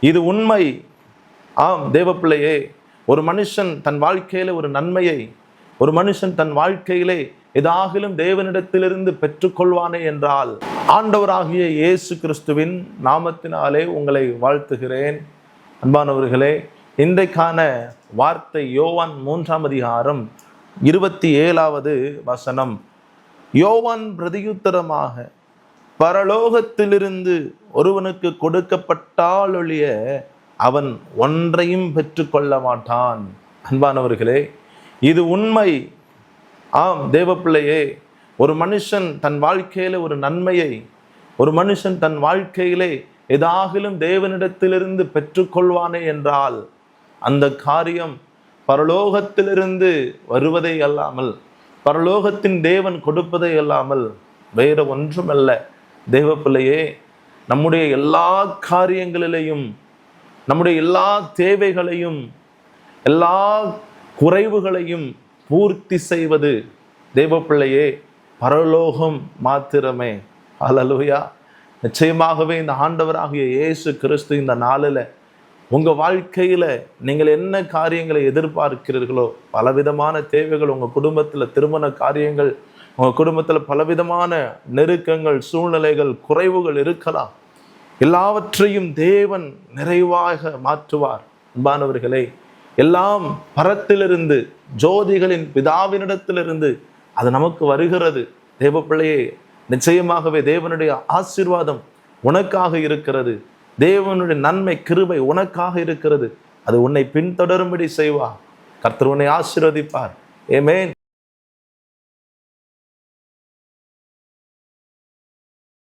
இது உண்மை. ஆம் தேவப்பிள்ளையே, ஒரு மனுஷன் தன் வாழ்க்கையில ஒரு நன்மையை, ஒரு மனுஷன் தன் வாழ்க்கையிலே ஏதாகிலும் தேவனிடத்திலிருந்து பெற்றுக்கொள்வானே என்றால், ஆண்டவராகிய இயேசு கிறிஸ்துவின் நாமத்தினாலே உங்களை வாழ்த்துகிறேன். அன்பானவர்களே, இன்றைக்கான வார்த்தை யோவான் 3ஆம் அதிகாரம் 27வது வசனம். யோவான் பிரதியுத்தரமாக, பரலோகத்திலிருந்து ஒருவனுக்கு கொடுக்கப்பட்டாலொழிய அவன் ஒன்றையும் பெற்றுக்கொள்ள மாட்டான். அன்பானவர்களே, இது உண்மை. ஆம் தேவப்பிள்ளையே, ஒரு மனுஷன் தன் வாழ்க்கையில ஒரு நன்மையை, ஒரு மனுஷன் தன் வாழ்க்கையிலே ஏதாகிலும் தேவனிடத்திலிருந்து பெற்றுக்கொள்வானே என்றால், அந்த காரியம் பரலோகத்திலிருந்து வருவதை அல்லாமல், பரலோகத்தின் தேவன் கொடுப்பதை அல்லாமல் வேற ஒன்றுமல்ல. தேவப்பிள்ளையே, நம்முடைய எல்லா காரியங்களிலேயும், நம்முடைய எல்லா தேவைகளையும், எல்லா குறைவுகளையும் பூர்த்தி செய்வது தேவப்பிள்ளையே பரலோகம் மாத்திரமே. ஹல்லேலூயா. நிச்சயமாகவே இந்த ஆண்டவராகிய இயேசு கிறிஸ்து இந்த நாளில் உங்கள் வாழ்க்கையில் நீங்கள் என்ன காரியங்களை எதிர்பார்க்கிறீர்களோ, பலவிதமான தேவைகள் உங்கள் குடும்பத்தில், திருமண காரியங்கள், உங்கள் குடும்பத்தில் பலவிதமான நெருக்கங்கள், சூழ்நிலைகள், குறைவுகள் இருக்கலாம். எல்லாவற்றையும் தேவன் நிறைவாக மாற்றுவார். அன்பானவர்களே, எல்லாம் பரத்திலிருந்து, ஜோதிகளின் பிதாவினிடத்திலிருந்து அது நமக்கு வருகிறது. தேவப்பிள்ளையே, நிச்சயமாகவே தேவனுடைய ஆசீர்வாதம் உனக்காக இருக்கிறது. தேவனுடைய நன்மை, கிருபை உனக்காக இருக்கிறது. அது உன்னை பின்தொடரும்படி செய்வார். கர்த்தர் உன்னை ஆசீர்வதிப்பார். ஆமென்.